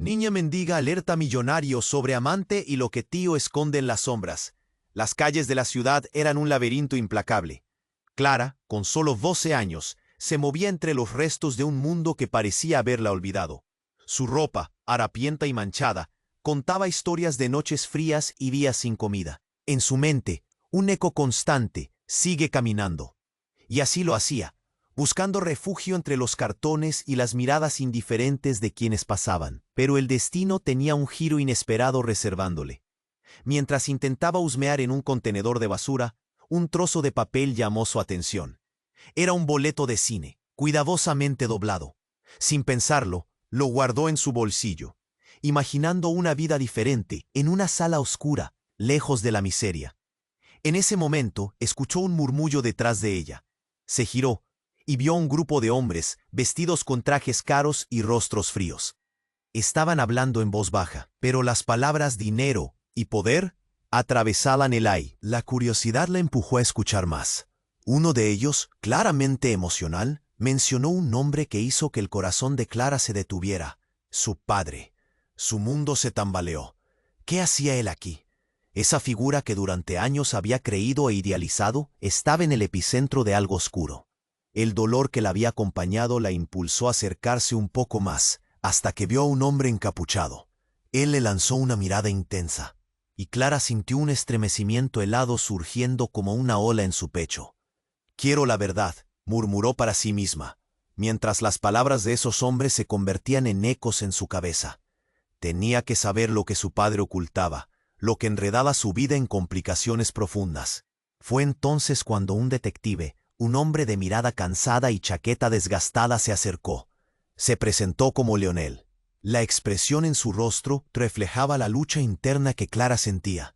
Niña mendiga alerta millonario sobre amante y lo que tío esconde en las sombras. Las calles de la ciudad eran un laberinto implacable. Clara, con solo 12 años, se movía entre los restos de un mundo que parecía haberla olvidado. Su ropa, harapienta y manchada, contaba historias de noches frías y días sin comida. En su mente, un eco constante: sigue caminando. Y así lo hacía, buscando refugio entre los cartones y las miradas indiferentes de quienes pasaban. Pero el destino tenía un giro inesperado reservándole. Mientras intentaba husmear en un contenedor de basura, un trozo de papel llamó su atención. Era un boleto de cine, cuidadosamente doblado. Sin pensarlo, lo guardó en su bolsillo, imaginando una vida diferente, en una sala oscura, lejos de la miseria. En ese momento, escuchó un murmullo detrás de ella. Se giró y vio un grupo de hombres, vestidos con trajes caros y rostros fríos. Estaban hablando en voz baja, pero las palabras dinero y poder atravesaban el aire. La curiosidad la empujó a escuchar más. Uno de ellos, claramente emocional, mencionó un nombre que hizo que el corazón de Clara se detuviera: su padre. Su mundo se tambaleó. ¿Qué hacía él aquí? Esa figura que durante años había creído e idealizado estaba en el epicentro de algo oscuro. El dolor que la había acompañado la impulsó a acercarse un poco más, hasta que vio a un hombre encapuchado. Él le lanzó una mirada intensa, y Clara sintió un estremecimiento helado surgiendo como una ola en su pecho. «Quiero la verdad», murmuró para sí misma, mientras las palabras de esos hombres se convertían en ecos en su cabeza. Tenía que saber lo que su padre ocultaba, lo que enredaba su vida en complicaciones profundas. Fue entonces cuando un detective, un hombre de mirada cansada y chaqueta desgastada, se acercó. Se presentó como Leonel. La expresión en su rostro reflejaba la lucha interna que Clara sentía.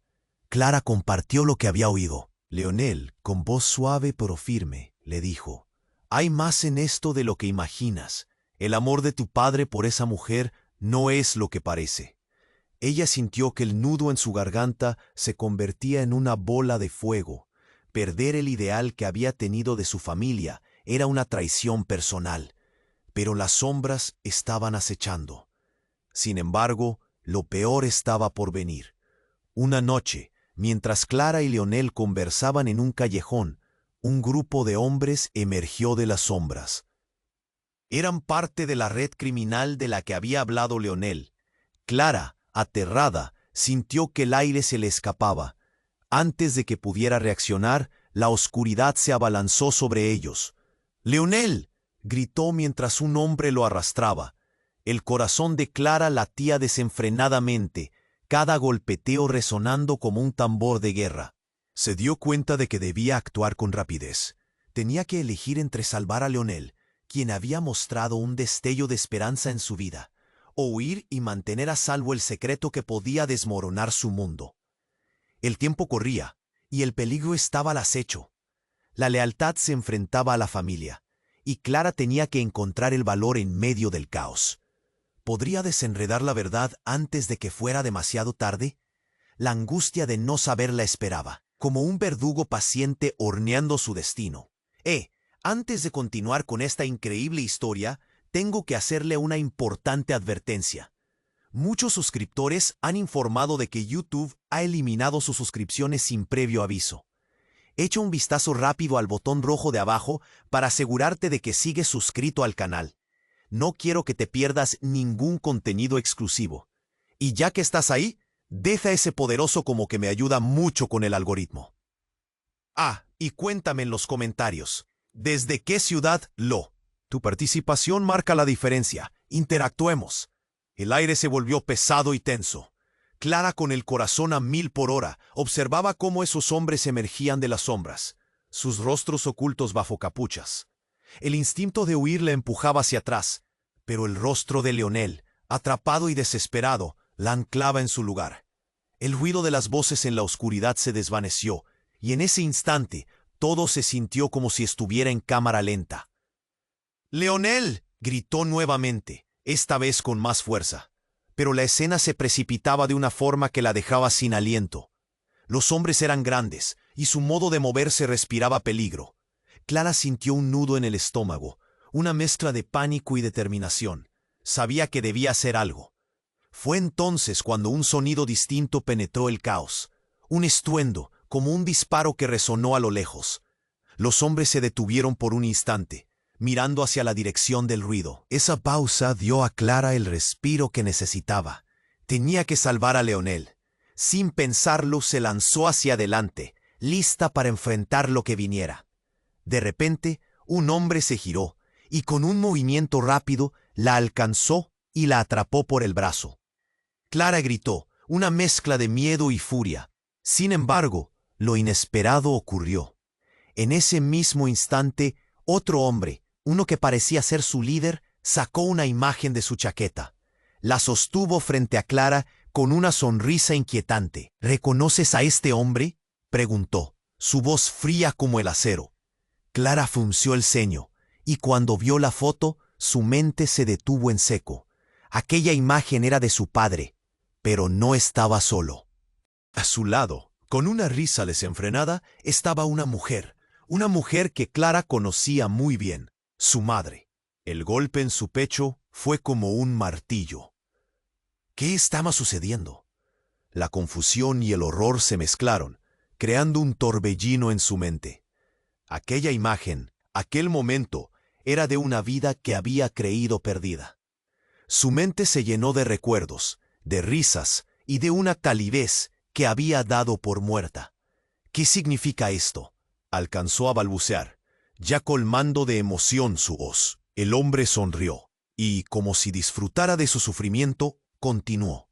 Clara compartió lo que había oído. Leonel, con voz suave pero firme, le dijo: «Hay más en esto de lo que imaginas. El amor de tu padre por esa mujer no es lo que parece». Ella sintió que el nudo en su garganta se convertía en una bola de fuego. Perder el ideal que había tenido de su familia era una traición personal. Pero las sombras estaban acechando. Sin embargo, lo peor estaba por venir. Una noche, mientras Clara y Leonel conversaban en un callejón, un grupo de hombres emergió de las sombras. Eran parte de la red criminal de la que había hablado Leonel. Clara, aterrada, sintió que el aire se le escapaba. Antes de que pudiera reaccionar, la oscuridad se abalanzó sobre ellos. «¡Leonel!», gritó mientras un hombre lo arrastraba. El corazón de Clara latía desenfrenadamente, cada golpeteo resonando como un tambor de guerra. Se dio cuenta de que debía actuar con rapidez. Tenía que elegir entre salvar a Leonel, quien había mostrado un destello de esperanza en su vida, o huir y mantener a salvo el secreto que podía desmoronar su mundo. El tiempo corría, y el peligro estaba al acecho. La lealtad se enfrentaba a la familia, y Clara tenía que encontrar el valor en medio del caos. ¿Podría desenredar la verdad antes de que fuera demasiado tarde? La angustia de no saber la esperaba, como un verdugo paciente horneando su destino. Antes de continuar con esta increíble historia, tengo que hacerle una importante advertencia. Muchos suscriptores han informado de que YouTube ha eliminado sus suscripciones sin previo aviso. Echa un vistazo rápido al botón rojo de abajo para asegurarte de que sigues suscrito al canal. No quiero que te pierdas ningún contenido exclusivo. Y ya que estás ahí, deja ese poderoso como que me ayuda mucho con el algoritmo. Y cuéntame en los comentarios, ¿desde qué ciudad lo? Tu participación marca la diferencia. Interactuemos. El aire se volvió pesado y tenso. Clara, con el corazón a 1000 por hora, observaba cómo esos hombres emergían de las sombras, sus rostros ocultos bajo capuchas. El instinto de huir la empujaba hacia atrás, pero el rostro de Leonel, atrapado y desesperado, la anclaba en su lugar. El ruido de las voces en la oscuridad se desvaneció, y en ese instante todo se sintió como si estuviera en cámara lenta. «¡Leonel!», gritó nuevamente, esta vez con más fuerza. Pero la escena se precipitaba de una forma que la dejaba sin aliento. Los hombres eran grandes, y su modo de moverse respiraba peligro. Clara sintió un nudo en el estómago, una mezcla de pánico y determinación. Sabía que debía hacer algo. Fue entonces cuando un sonido distinto penetró el caos, un estruendo, como un disparo que resonó a lo lejos. Los hombres se detuvieron por un instante, mirando hacia la dirección del ruido. Esa pausa dio a Clara el respiro que necesitaba. Tenía que salvar a Leonel. Sin pensarlo, se lanzó hacia adelante, lista para enfrentar lo que viniera. De repente, un hombre se giró, y con un movimiento rápido, la alcanzó y la atrapó por el brazo. Clara gritó, una mezcla de miedo y furia. Sin embargo, lo inesperado ocurrió. En ese mismo instante, otro hombre, uno que parecía ser su líder, sacó una imagen de su chaqueta. La sostuvo frente a Clara con una sonrisa inquietante. «¿Reconoces a este hombre?», preguntó, su voz fría como el acero. Clara frunció el ceño, y cuando vio la foto, su mente se detuvo en seco. Aquella imagen era de su padre, pero no estaba solo. A su lado, con una risa desenfrenada, estaba una mujer que Clara conocía muy bien, su madre. El golpe en su pecho fue como un martillo. ¿Qué estaba sucediendo? La confusión y el horror se mezclaron, creando un torbellino en su mente. Aquella imagen, aquel momento, era de una vida que había creído perdida. Su mente se llenó de recuerdos, de risas y de una calidez que había dado por muerta. ¿Qué significa esto?, alcanzó a balbucear, ya colmando de emoción su voz. El hombre sonrió, y, como si disfrutara de su sufrimiento, continuó.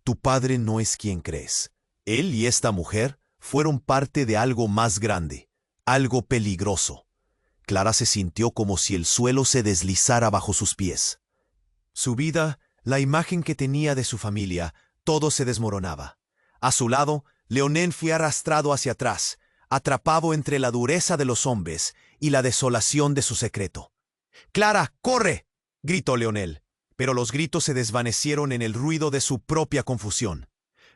Tu padre no es quien crees. Él y esta mujer fueron parte de algo más grande, algo peligroso. Clara se sintió como si el suelo se deslizara bajo sus pies. Su vida, la imagen que tenía de su familia, todo se desmoronaba. A su lado, Leonel fue arrastrado hacia atrás, atrapado entre la dureza de los hombres y la desolación de su secreto. «¡Clara, corre!», gritó Leonel, pero los gritos se desvanecieron en el ruido de su propia confusión.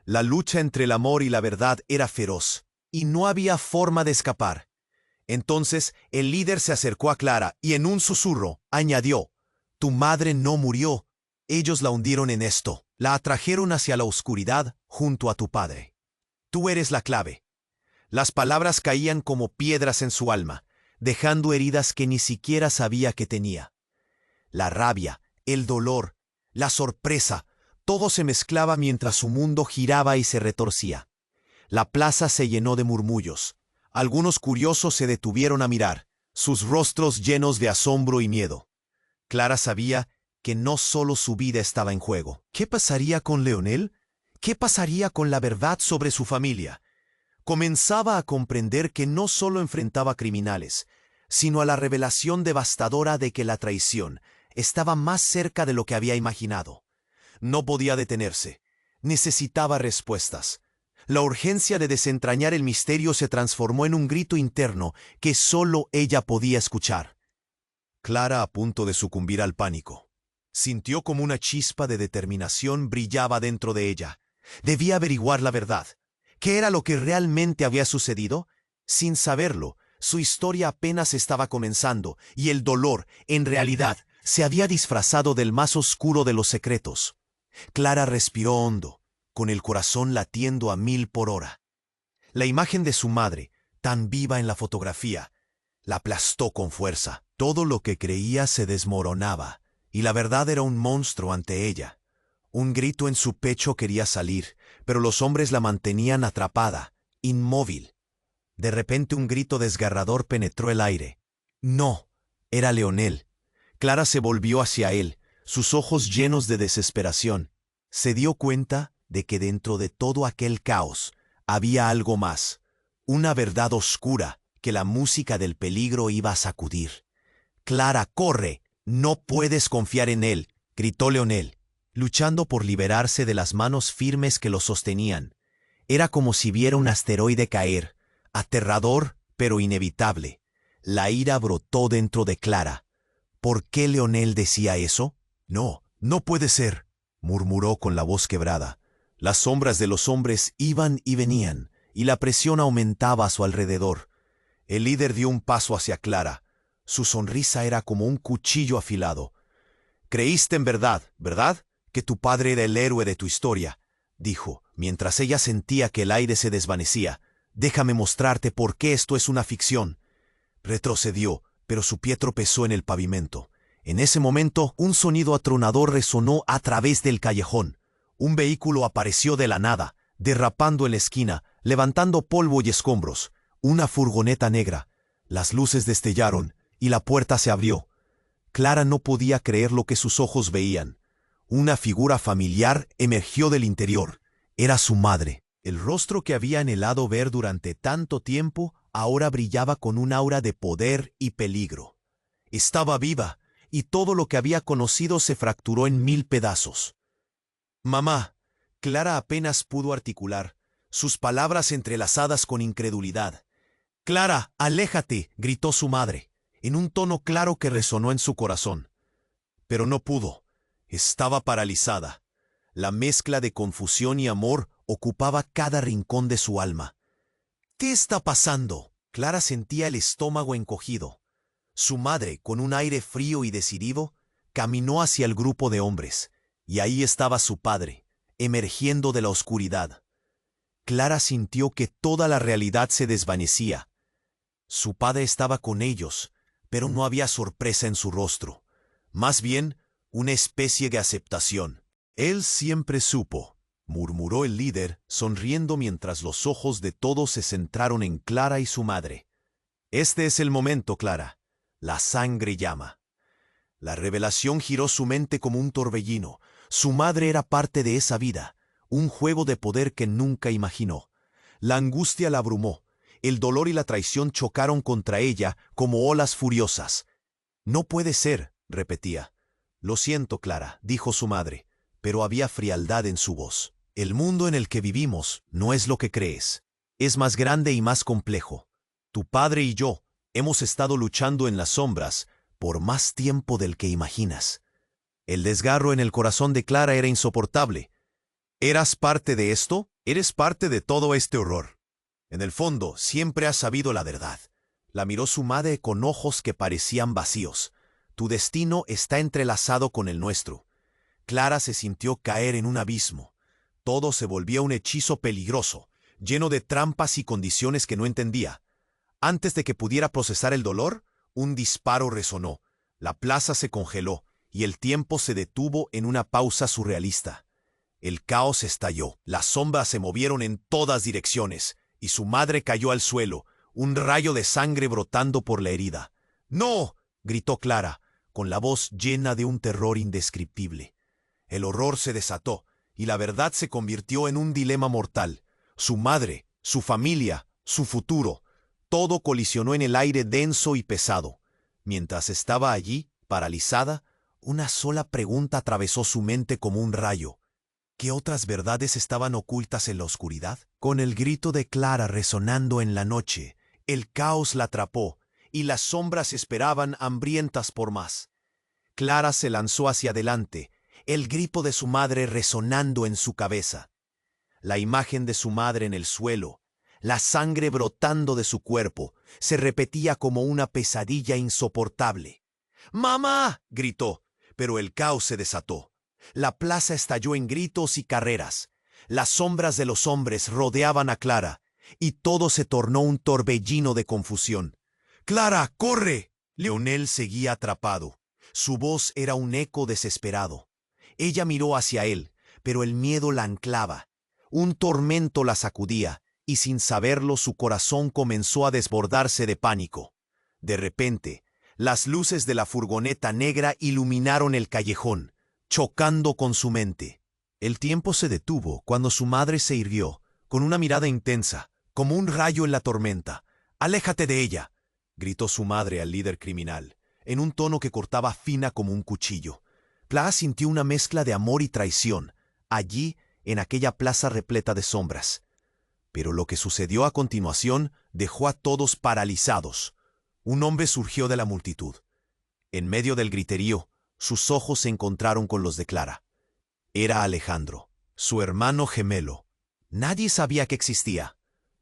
La lucha entre el amor y la verdad era feroz, y no había forma de escapar. Entonces el líder se acercó a Clara y en un susurro añadió: «Tu madre no murió. Ellos la hundieron en esto. La atrajeron hacia la oscuridad junto a tu padre. Tú eres la clave». Las palabras caían como piedras en su alma, dejando heridas que ni siquiera sabía que tenía. La rabia, el dolor, la sorpresa, todo se mezclaba mientras su mundo giraba y se retorcía. La plaza se llenó de murmullos. Algunos curiosos se detuvieron a mirar, sus rostros llenos de asombro y miedo. Clara sabía que no solo su vida estaba en juego. ¿Qué pasaría con Leonel? ¿Qué pasaría con la verdad sobre su familia? Comenzaba a comprender que no solo enfrentaba criminales, sino a la revelación devastadora de que la traición estaba más cerca de lo que había imaginado. No podía detenerse. Necesitaba respuestas. La urgencia de desentrañar el misterio se transformó en un grito interno que solo ella podía escuchar. Clara, a punto de sucumbir al pánico, sintió como una chispa de determinación brillaba dentro de ella. Debía averiguar la verdad. ¿Qué era lo que realmente había sucedido? Sin saberlo, su historia apenas estaba comenzando, y el dolor, en realidad, se había disfrazado del más oscuro de los secretos. Clara respiró hondo, con el corazón latiendo a 1000 por hora. La imagen de su madre, tan viva en la fotografía, la aplastó con fuerza. Todo lo que creía se desmoronaba, y la verdad era un monstruo ante ella. Un grito en su pecho quería salir, pero los hombres la mantenían atrapada, inmóvil. De repente un grito desgarrador penetró el aire. No, era Leonel. Clara se volvió hacia él, sus ojos llenos de desesperación. Se dio cuenta de que dentro de todo aquel caos había algo más, una verdad oscura que la música del peligro iba a sacudir. «Clara, corre, no puedes confiar en él», gritó Leonel, luchando por liberarse de las manos firmes que lo sostenían. Era como si viera un asteroide caer, aterrador pero inevitable. La ira brotó dentro de Clara. ¿Por qué Leonel decía eso? «No, no puede ser», murmuró con la voz quebrada. Las sombras de los hombres iban y venían, y la presión aumentaba a su alrededor. El líder dio un paso hacia Clara. Su sonrisa era como un cuchillo afilado. «Creíste en verdad, ¿verdad? que tu padre era el héroe de tu historia, dijo, mientras ella sentía que el aire se desvanecía. Déjame mostrarte por qué esto es una ficción. Retrocedió, pero su pie tropezó en el pavimento. En ese momento, un sonido atronador resonó a través del callejón. Un vehículo apareció de la nada, derrapando en la esquina, levantando polvo y escombros. Una furgoneta negra. Las luces destellaron, y la puerta se abrió. Clara no podía creer lo que sus ojos veían. Una figura familiar emergió del interior. Era su madre. El rostro que había anhelado ver durante tanto tiempo ahora brillaba con un aura de poder y peligro. Estaba viva, y todo lo que había conocido se fracturó en 1000 pedazos. «Mamá», Clara apenas pudo articular, sus palabras entrelazadas con incredulidad. «Clara, aléjate», gritó su madre, en un tono claro que resonó en su corazón. Pero no pudo. Estaba paralizada. La mezcla de confusión y amor ocupaba cada rincón de su alma. «¿Qué está pasando?». Clara sentía el estómago encogido. Su madre, con un aire frío y decidido, caminó hacia el grupo de hombres, y ahí estaba su padre, emergiendo de la oscuridad. Clara sintió que toda la realidad se desvanecía. Su padre estaba con ellos, pero no había sorpresa en su rostro. Más bien, una especie de aceptación. «Él siempre supo», murmuró el líder, sonriendo mientras los ojos de todos se centraron en Clara y su madre. «Este es el momento, Clara. La sangre llama». La revelación giró su mente como un torbellino. Su madre era parte de esa vida, un juego de poder que nunca imaginó. La angustia la abrumó. El dolor y la traición chocaron contra ella como olas furiosas. «No puede ser», repetía. «Lo siento, Clara», dijo su madre, pero había frialdad en su voz. «El mundo en el que vivimos no es lo que crees. Es más grande y más complejo. Tu padre y yo hemos estado luchando en las sombras por más tiempo del que imaginas». El desgarro en el corazón de Clara era insoportable. «¿Eras parte de esto? Eres parte de todo este horror. En el fondo, siempre has sabido la verdad». La miró su madre con ojos que parecían vacíos. «Tu destino está entrelazado con el nuestro». Clara se sintió caer en un abismo. Todo se volvía un hechizo peligroso, lleno de trampas y condiciones que no entendía. Antes de que pudiera procesar el dolor, un disparo resonó. La plaza se congeló, y el tiempo se detuvo en una pausa surrealista. El caos estalló, las sombras se movieron en todas direcciones, y su madre cayó al suelo, un rayo de sangre brotando por la herida. «¡No!», gritó Clara, con la voz llena de un terror indescriptible. El horror se desató, y la verdad se convirtió en un dilema mortal. Su madre, su familia, su futuro, todo colisionó en el aire denso y pesado. Mientras estaba allí, paralizada, una sola pregunta atravesó su mente como un rayo. ¿Qué otras verdades estaban ocultas en la oscuridad? Con el grito de Clara resonando en la noche, el caos la atrapó, y las sombras esperaban hambrientas por más. Clara se lanzó hacia adelante, el grito de su madre resonando en su cabeza. La imagen de su madre en el suelo, la sangre brotando de su cuerpo, se repetía como una pesadilla insoportable. «¡Mamá!», gritó, pero el caos se desató. La plaza estalló en gritos y carreras. Las sombras de los hombres rodeaban a Clara, y todo se tornó un torbellino de confusión. «¡Clara, corre!». Leonel seguía atrapado. Su voz era un eco desesperado. Ella miró hacia él, pero el miedo la anclaba. Un tormento la sacudía, y sin saberlo su corazón comenzó a desbordarse de pánico. De repente, las luces de la furgoneta negra iluminaron el callejón, chocando con su mente. El tiempo se detuvo cuando su madre se irguió, con una mirada intensa, como un rayo en la tormenta. «¡Aléjate de ella!», gritó su madre al líder criminal, en un tono que cortaba fina como un cuchillo. Clara sintió una mezcla de amor y traición, allí, en aquella plaza repleta de sombras. Pero lo que sucedió a continuación dejó a todos paralizados. Un hombre surgió de la multitud. En medio del griterío, sus ojos se encontraron con los de Clara. Era Alejandro, su hermano gemelo. Nadie sabía que existía.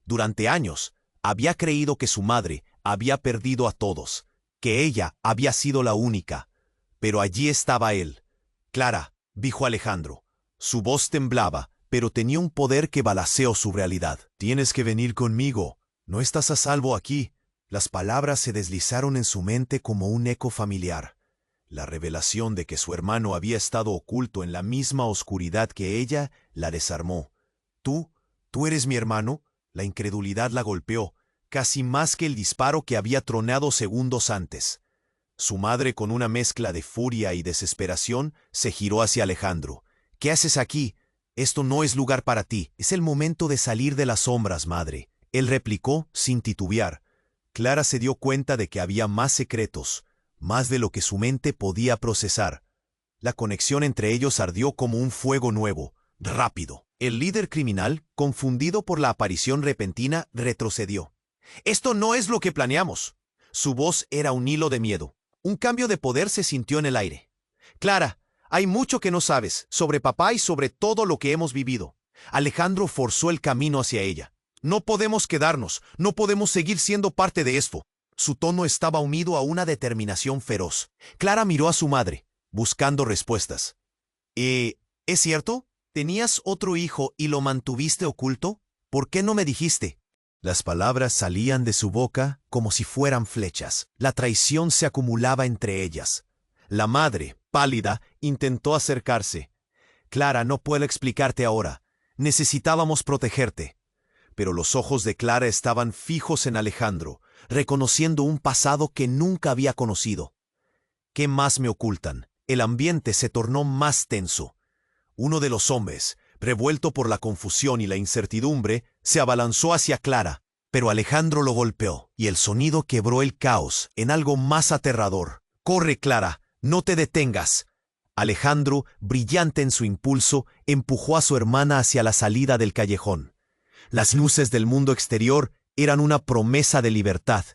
Durante años, había creído que su madre había perdido a todos, que ella había sido la única. Pero allí estaba él. «Clara», dijo Alejandro. Su voz temblaba, pero tenía un poder que balanceó su realidad. Tienes que venir conmigo. No estás a salvo aquí. Las palabras se deslizaron en su mente como un eco familiar. La revelación de que su hermano había estado oculto en la misma oscuridad que ella la desarmó. ¿Tú eres mi hermano? La incredulidad la golpeó, casi más que el disparo que había tronado segundos antes. Su madre, con una mezcla de furia y desesperación, se giró hacia Alejandro. ¿Qué haces aquí? Esto no es lugar para ti. Es el momento de salir de las sombras, madre. Él replicó sin titubear. Clara se dio cuenta de que había más secretos, más de lo que su mente podía procesar. La conexión entre ellos ardió como un fuego nuevo, rápido. El líder criminal, confundido por la aparición repentina, retrocedió. «Esto no es lo que planeamos». Su voz era un hilo de miedo. Un cambio de poder se sintió en el aire. «Clara, hay mucho que no sabes sobre papá y sobre todo lo que hemos vivido». Alejandro forzó el camino hacia ella. «No podemos quedarnos, no podemos seguir siendo parte de esto». Su tono estaba unido a una determinación feroz. Clara miró a su madre, buscando respuestas. ¿Es cierto? ¿Tenías otro hijo y lo mantuviste oculto? ¿Por qué no me dijiste? Las palabras salían de su boca como si fueran flechas. La traición se acumulaba entre ellas. La madre, pálida, intentó acercarse. «Clara, no puedo explicarte ahora. Necesitábamos protegerte». Pero los ojos de Clara estaban fijos en Alejandro, reconociendo un pasado que nunca había conocido. «¿Qué más me ocultan?» El ambiente se tornó más tenso. Uno de los hombres, revuelto por la confusión y la incertidumbre, se abalanzó hacia Clara, pero Alejandro lo golpeó, y el sonido quebró el caos en algo más aterrador. «¡Corre, Clara! ¡No te detengas!». Alejandro, brillante en su impulso, empujó a su hermana hacia la salida del callejón. Las luces del mundo exterior eran una promesa de libertad,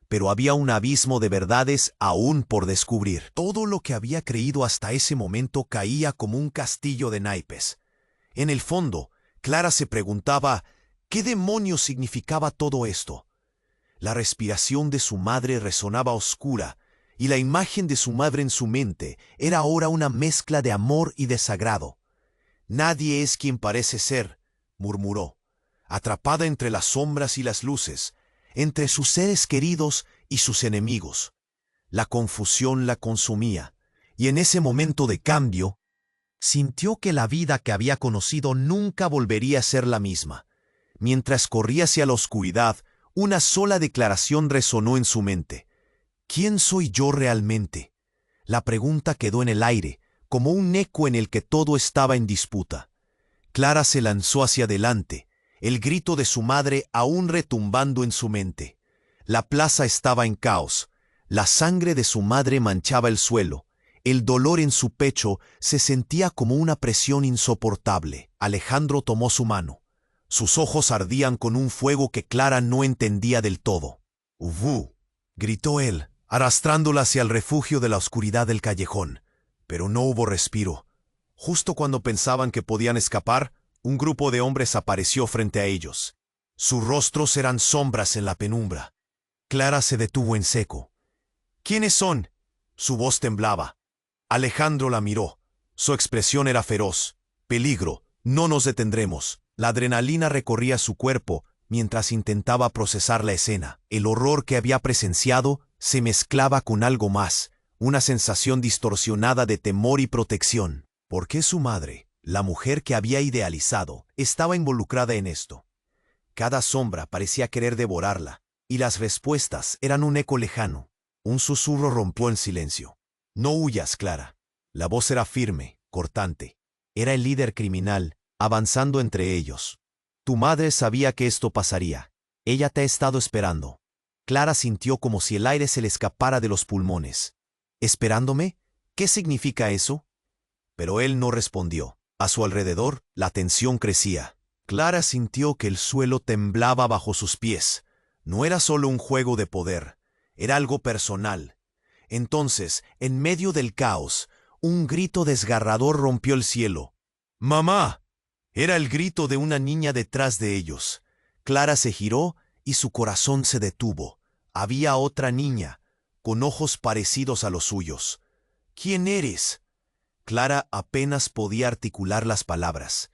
pero había un abismo de verdades aún por descubrir. Todo lo que había creído hasta ese momento caía como un castillo de naipes. En el fondo, Clara se preguntaba, ¿qué demonios significaba todo esto? La respiración de su madre resonaba oscura, y la imagen de su madre en su mente era ahora una mezcla de amor y desagrado. «Nadie es quien parece ser», murmuró, atrapada entre las sombras y las luces, entre sus seres queridos y sus enemigos. La confusión la consumía, y en ese momento de cambio, sintió que la vida que había conocido nunca volvería a ser la misma. Mientras corría hacia la oscuridad, una sola declaración resonó en su mente. «¿Quién soy yo realmente?». La pregunta quedó en el aire, como un eco en el que todo estaba en disputa. Clara se lanzó hacia adelante, el grito de su madre aún retumbando en su mente. La plaza estaba en caos. La sangre de su madre manchaba el suelo. El dolor en su pecho se sentía como una presión insoportable. Alejandro tomó su mano. Sus ojos ardían con un fuego que Clara no entendía del todo. «¡Uvu!», gritó él, arrastrándola hacia el refugio de la oscuridad del callejón. Pero no hubo respiro. Justo cuando pensaban que podían escapar, un grupo de hombres apareció frente a ellos. Sus rostros eran sombras en la penumbra. Clara se detuvo en seco. «¿Quiénes son?». Su voz temblaba. Alejandro la miró. Su expresión era feroz. «Peligro, no nos detendremos». La adrenalina recorría su cuerpo mientras intentaba procesar la escena. El horror que había presenciado se mezclaba con algo más, una sensación distorsionada de temor y protección. ¿Por qué su madre, la mujer que había idealizado, estaba involucrada en esto? Cada sombra parecía querer devorarla, y las respuestas eran un eco lejano. Un susurro rompió el silencio. «No huyas, Clara». La voz era firme, cortante. Era el líder criminal, avanzando entre ellos. «Tu madre sabía que esto pasaría. Ella te ha estado esperando». Clara sintió como si el aire se le escapara de los pulmones. «¿Esperándome? ¿Qué significa eso?». Pero él no respondió. A su alrededor, la tensión crecía. Clara sintió que el suelo temblaba bajo sus pies. No era solo un juego de poder, era algo personal. Entonces, en medio del caos, un grito desgarrador rompió el cielo. «¡Mamá!». Era el grito de una niña detrás de ellos. Clara se giró y su corazón se detuvo. Había otra niña, con ojos parecidos a los suyos. «¿Quién eres?». Clara apenas podía articular las palabras.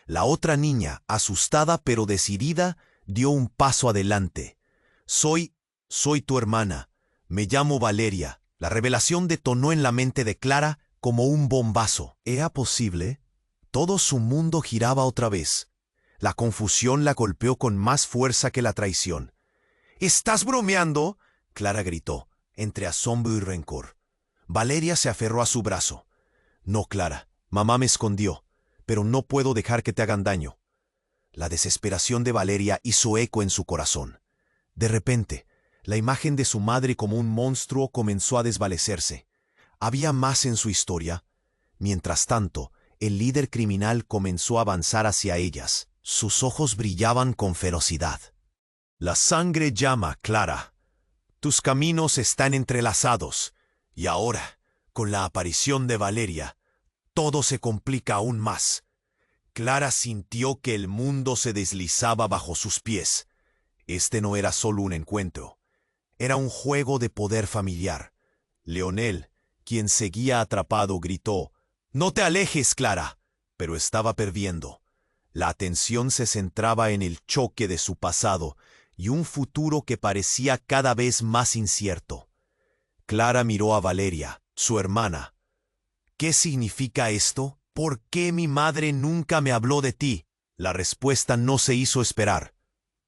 La otra niña, asustada pero decidida, dio un paso adelante. Soy tu hermana. Me llamo Valeria. La revelación detonó en la mente de Clara como un bombazo. ¿Era posible? Todo su mundo giraba otra vez. La confusión la golpeó con más fuerza que la traición. —¿Estás bromeando? Clara gritó, entre asombro y rencor. Valeria se aferró a su brazo. —No, Clara, mamá me escondió, pero no puedo dejar que te hagan daño. La desesperación de Valeria hizo eco en su corazón. De repente, la imagen de su madre como un monstruo comenzó a desvanecerse. ¿Había más en su historia? Mientras tanto, el líder criminal comenzó a avanzar hacia ellas. Sus ojos brillaban con ferocidad. La sangre llama, Clara. Tus caminos están entrelazados. Y ahora, con la aparición de Valeria, todo se complica aún más. Clara sintió que el mundo se deslizaba bajo sus pies. Este no era solo un encuentro. Era un juego de poder familiar. Leonel, quien seguía atrapado, gritó: «¡No te alejes, Clara!», pero estaba perdiendo. La atención se centraba en el choque de su pasado y un futuro que parecía cada vez más incierto. Clara miró a Valeria, su hermana. «¿Qué significa esto? ¿Por qué mi madre nunca me habló de ti?». La respuesta no se hizo esperar.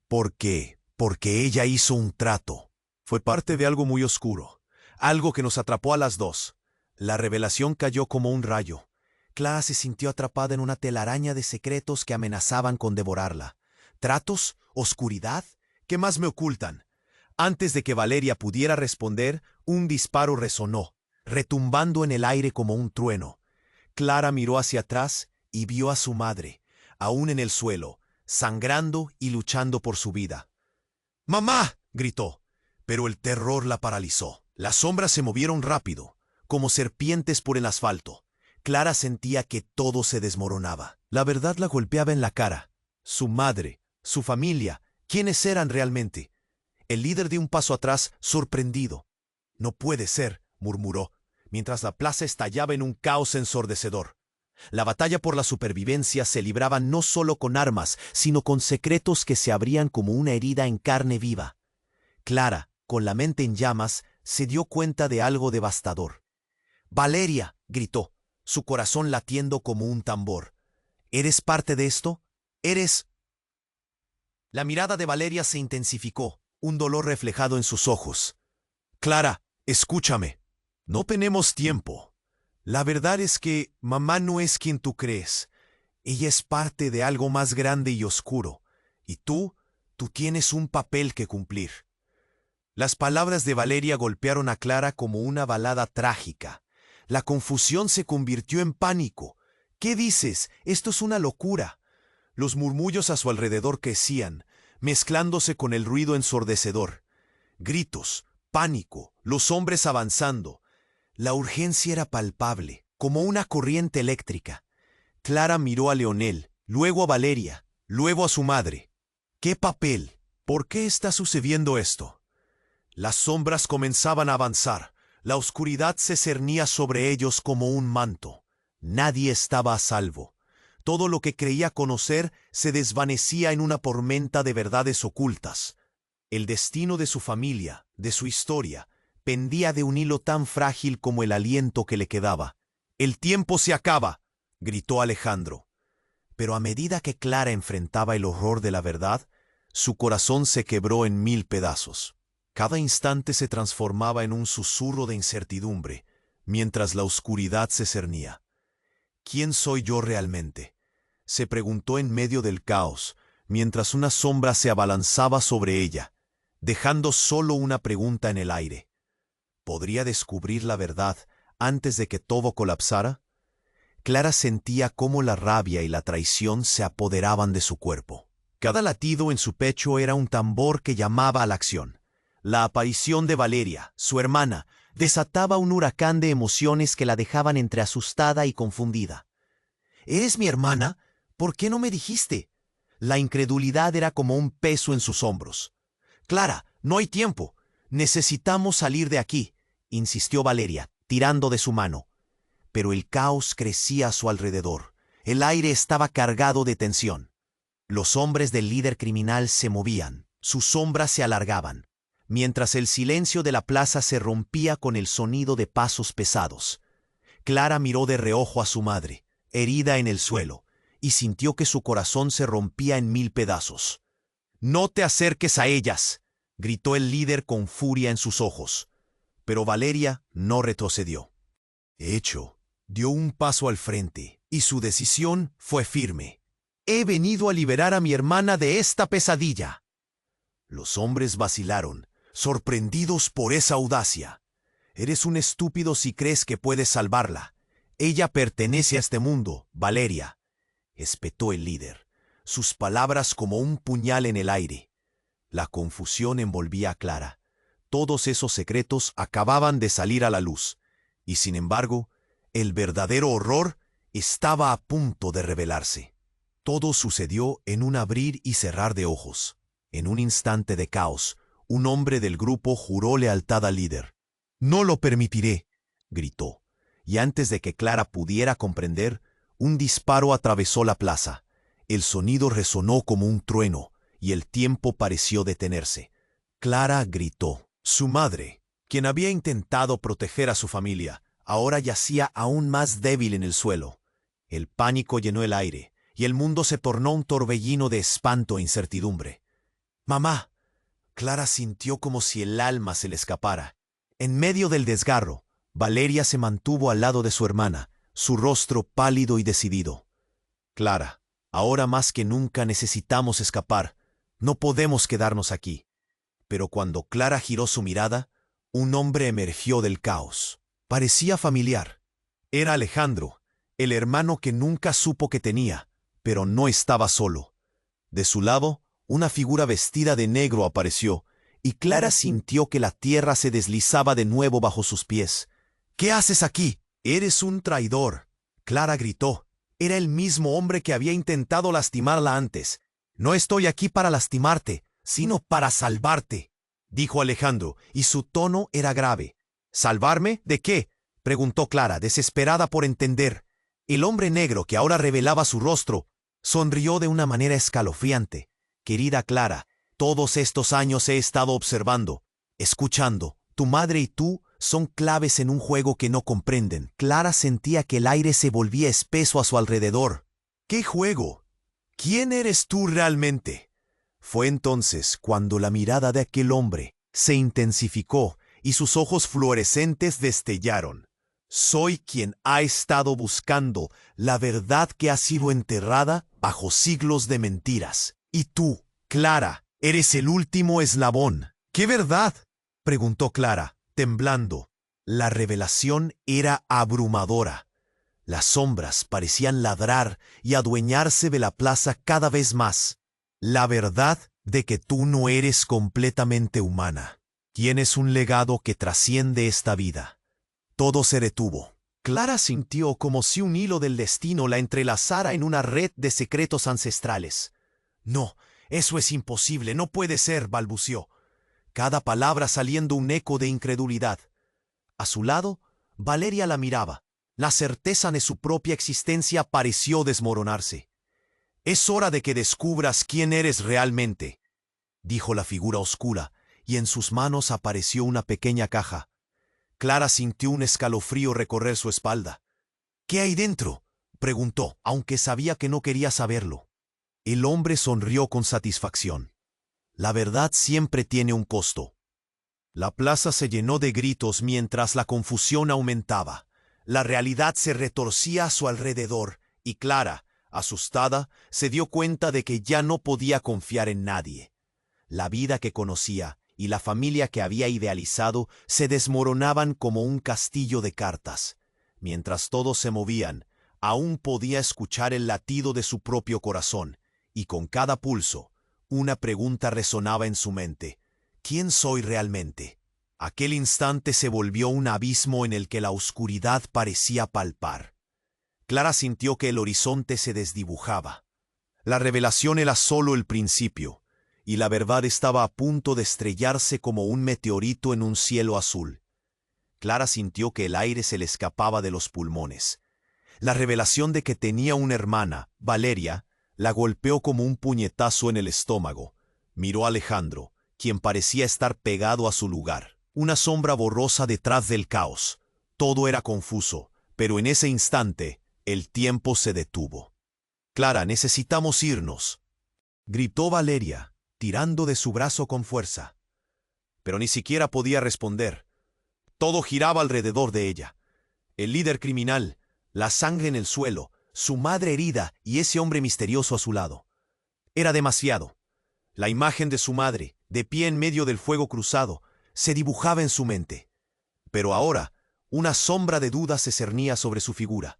¿Por qué? Porque ella hizo un trato. Fue parte de algo muy oscuro, algo que nos atrapó a las dos. La revelación cayó como un rayo. Clara se sintió atrapada en una telaraña de secretos que amenazaban con devorarla. ¿Tratos? ¿Oscuridad? ¿Qué más me ocultan? Antes de que Valeria pudiera responder, un disparo resonó, retumbando en el aire como un trueno. Clara miró hacia atrás y vio a su madre, aún en el suelo, sangrando y luchando por su vida. «¡Mamá!», gritó, pero el terror la paralizó. Las sombras se movieron rápido, como serpientes por el asfalto. Clara sentía que todo se desmoronaba. La verdad la golpeaba en la cara. Su madre, su familia, ¿quiénes eran realmente? El líder dio un paso atrás, sorprendido. «No puede ser», murmuró, mientras la plaza estallaba en un caos ensordecedor. La batalla por la supervivencia se libraba no solo con armas, sino con secretos que se abrían como una herida en carne viva. Clara, con la mente en llamas, se dio cuenta de algo devastador. «¡Valeria!», gritó, su corazón latiendo como un tambor. «¿Eres parte de esto? ¿Eres...?». La mirada de Valeria se intensificó, un dolor reflejado en sus ojos. «Clara, escúchame. No tenemos tiempo. La verdad es que mamá no es quien tú crees. Ella es parte de algo más grande y oscuro. Y tú tienes un papel que cumplir». Las palabras de Valeria golpearon a Clara como una balada trágica. La confusión se convirtió en pánico. «¿Qué dices? Esto es una locura». Los murmullos a su alrededor crecían, mezclándose con el ruido ensordecedor. Gritos, pánico, los hombres avanzando. La urgencia era palpable, como una corriente eléctrica. Clara miró a Leonel, luego a Valeria, luego a su madre. ¿Qué papel? ¿Por qué está sucediendo esto? Las sombras comenzaban a avanzar. La oscuridad se cernía sobre ellos como un manto. Nadie estaba a salvo. Todo lo que creía conocer se desvanecía en una tormenta de verdades ocultas. El destino de su familia, de su historia, pendía de un hilo tan frágil como el aliento que le quedaba. «¡El tiempo se acaba!», gritó Alejandro. Pero a medida que Clara enfrentaba el horror de la verdad, su corazón se quebró en 1000 pedazos. Cada instante se transformaba en un susurro de incertidumbre, mientras la oscuridad se cernía. «¿Quién soy yo realmente?», se preguntó en medio del caos, mientras una sombra se abalanzaba sobre ella, dejando solo una pregunta en el aire. ¿Podría descubrir la verdad antes de que todo colapsara? Clara sentía cómo la rabia y la traición se apoderaban de su cuerpo. Cada latido en su pecho era un tambor que llamaba a la acción. La aparición de Valeria, su hermana, desataba un huracán de emociones que la dejaban entre asustada y confundida. «¿Eres mi hermana? ¿Por qué no me dijiste?». La incredulidad era como un peso en sus hombros. «Clara, no hay tiempo. Necesitamos salir de aquí», insistió Valeria, tirando de su mano. pero el caos crecía a su alrededor. El aire estaba cargado de tensión. Los hombres del líder criminal se movían, sus sombras se alargaban, mientras el silencio de la plaza se rompía con el sonido de pasos pesados. Clara miró de reojo a su madre, herida en el suelo, y sintió que su corazón se rompía en 1000 pedazos. «No te acerques a ellas», gritó el líder con furia en sus ojos. Pero Valeria no retrocedió. Hecho, dio un paso al frente, y su decisión fue firme. «He venido a liberar a mi hermana de esta pesadilla». Los hombres vacilaron, sorprendidos por esa audacia. «Eres un estúpido si crees que puedes salvarla. Ella pertenece a este mundo, Valeria», espetó el líder, sus palabras como un puñal en el aire. La confusión envolvía a Clara. Todos esos secretos acababan de salir a la luz, y sin embargo, el verdadero horror estaba a punto de revelarse. Todo sucedió en un abrir y cerrar de ojos. En un instante de caos, un hombre del grupo juró lealtad al líder. «No lo permitiré», gritó, y antes de que Clara pudiera comprender, un disparo atravesó la plaza. El sonido resonó como un trueno, y el tiempo pareció detenerse. Clara gritó. Su madre, quien había intentado proteger a su familia, ahora yacía aún más débil en el suelo. El pánico llenó el aire, y el mundo se tornó un torbellino de espanto e incertidumbre. «Mamá». Clara sintió como si el alma se le escapara. En medio del desgarro, Valeria se mantuvo al lado de su hermana, su rostro pálido y decidido. «Clara, ahora más que nunca necesitamos escapar. No podemos quedarnos aquí». Pero cuando Clara giró su mirada, un hombre emergió del caos. Parecía familiar. Era Alejandro, el hermano que nunca supo que tenía, pero no estaba solo. De su lado, una figura vestida de negro apareció, y Clara sintió que la tierra se deslizaba de nuevo bajo sus pies. «¿Qué haces aquí? Eres un traidor», Clara gritó. Era el mismo hombre que había intentado lastimarla antes. «No estoy aquí para lastimarte, sino para salvarte», dijo Alejandro, y su tono era grave. «¿Salvarme? ¿De qué?», preguntó Clara, desesperada por entender. El hombre negro, que ahora revelaba su rostro, sonrió de una manera escalofriante. «Querida Clara, todos estos años he estado observando, escuchando. Tu madre y tú son claves en un juego que no comprenden». Clara sentía que el aire se volvía espeso a su alrededor. «¿Qué juego? ¿Quién eres tú realmente?». Fue entonces cuando la mirada de aquel hombre se intensificó y sus ojos fluorescentes destellaron. «Soy quien ha estado buscando la verdad que ha sido enterrada bajo siglos de mentiras. Y tú, Clara, eres el último eslabón». «¿Qué verdad?», preguntó Clara, temblando. La revelación era abrumadora. Las sombras parecían ladrar y adueñarse de la plaza cada vez más. «La verdad de que tú no eres completamente humana. Tienes un legado que trasciende esta vida». Todo se detuvo. Clara sintió como si un hilo del destino la entrelazara en una red de secretos ancestrales. «No, eso es imposible, no puede ser», balbució, cada palabra saliendo un eco de incredulidad. A su lado, Valeria la miraba. La certeza de su propia existencia pareció desmoronarse. «Es hora de que descubras quién eres realmente», dijo la figura oscura, y en sus manos apareció una pequeña caja. Clara sintió un escalofrío recorrer su espalda. «¿Qué hay dentro?», preguntó, aunque sabía que no quería saberlo. El hombre sonrió con satisfacción. «La verdad siempre tiene un costo». La plaza se llenó de gritos mientras la confusión aumentaba. La realidad se retorcía a su alrededor, y Clara, asustada, se dio cuenta de que ya no podía confiar en nadie. La vida que conocía y la familia que había idealizado se desmoronaban como un castillo de cartas. Mientras todos se movían, aún podía escuchar el latido de su propio corazón, y con cada pulso, una pregunta resonaba en su mente. ¿Quién soy realmente? Aquel instante se volvió un abismo en el que la oscuridad parecía palpar. Clara sintió que el horizonte se desdibujaba. La revelación era solo el principio, y la verdad estaba a punto de estrellarse como un meteorito en un cielo azul. Clara sintió que el aire se le escapaba de los pulmones. La revelación de que tenía una hermana, Valeria, la golpeó como un puñetazo en el estómago. Miró a Alejandro, quien parecía estar pegado a su lugar. Una sombra borrosa detrás del caos. Todo era confuso, pero en ese instante, el tiempo se detuvo. «Clara, necesitamos irnos», gritó Valeria, tirando de su brazo con fuerza. Pero ni siquiera podía responder. Todo giraba alrededor de ella. El líder criminal, la sangre en el suelo, su madre herida y ese hombre misterioso a su lado. Era demasiado. La imagen de su madre, de pie en medio del fuego cruzado, se dibujaba en su mente. Pero ahora, una sombra de duda se cernía sobre su figura.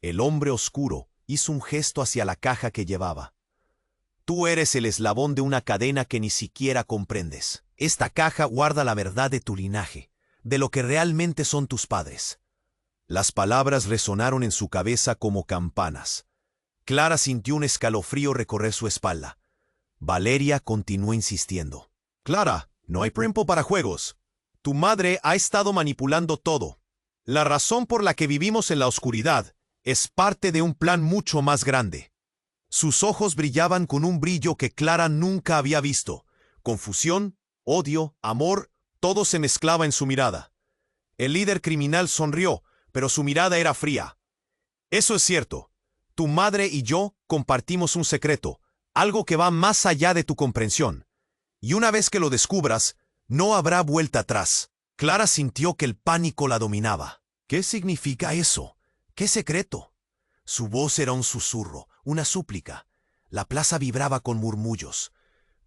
El hombre oscuro hizo un gesto hacia la caja que llevaba. «Tú eres el eslabón de una cadena que ni siquiera comprendes. Esta caja guarda la verdad de tu linaje, de lo que realmente son tus padres». Las palabras resonaron en su cabeza como campanas. Clara sintió un escalofrío recorrer su espalda. Valeria continuó insistiendo. «Clara, no hay tiempo para juegos. Tu madre ha estado manipulando todo. La razón por la que vivimos en la oscuridad es parte de un plan mucho más grande». Sus ojos brillaban con un brillo que Clara nunca había visto. Confusión, odio, amor, todo se mezclaba en su mirada. El líder criminal sonrió, pero su mirada era fría. «Eso es cierto. Tu madre y yo compartimos un secreto, algo que va más allá de tu comprensión. Y una vez que lo descubras, no habrá vuelta atrás». Clara sintió que el pánico la dominaba. «¿Qué significa eso? ¿Qué secreto?». Su voz era un susurro, una súplica. La plaza vibraba con murmullos.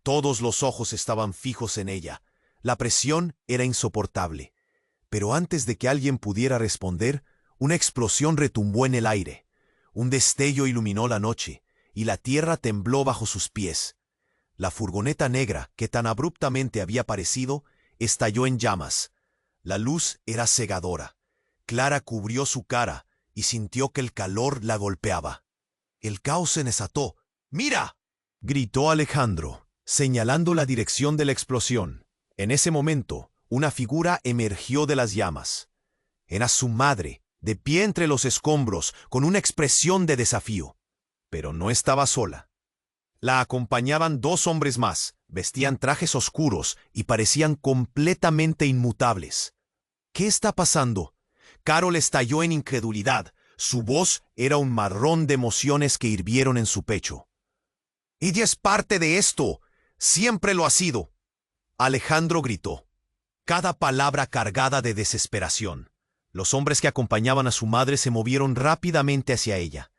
Todos los ojos estaban fijos en ella. La presión era insoportable. Pero antes de que alguien pudiera responder, una explosión retumbó en el aire. Un destello iluminó la noche, y la tierra tembló bajo sus pies. La furgoneta negra, que tan abruptamente había aparecido, estalló en llamas. La luz era cegadora. Clara cubrió su cara y sintió que el calor la golpeaba. El caos se desató. «¡Mira!», gritó Alejandro, señalando la dirección de la explosión. En ese momento, una figura emergió de las llamas. Era su madre, de pie entre los escombros, con una expresión de desafío. Pero no estaba sola. La acompañaban dos hombres más, vestían trajes oscuros y parecían completamente inmutables. «¿Qué está pasando?». Carol estalló en incredulidad. Su voz era un marrón de emociones que hirvieron en su pecho. «Ella es parte de esto. Siempre lo ha sido», Alejandro gritó, cada palabra cargada de desesperación. Los hombres que acompañaban a su madre se movieron rápidamente hacia ella.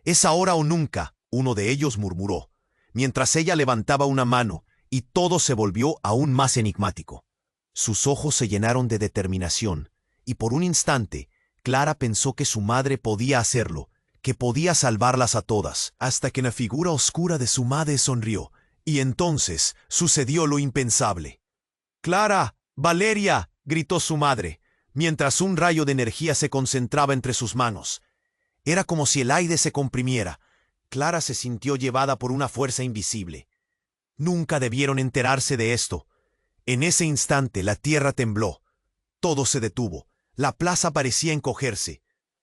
«Es ahora o nunca», uno de ellos murmuró, mientras ella levantaba una mano, y todo se volvió aún más enigmático. Sus ojos se llenaron de determinación, y por un instante, Clara pensó que su madre podía hacerlo, que podía salvarlas a todas, hasta que la figura oscura de su madre sonrió, y entonces sucedió lo impensable. «¡Clara! ¡Valeria!», gritó su madre, mientras un rayo de energía se concentraba entre sus manos. Era como si el aire se comprimiera. Clara se sintió llevada por una fuerza invisible. Nunca debieron enterarse de esto. En ese instante la tierra tembló. Todo se detuvo. La plaza parecía encogerse.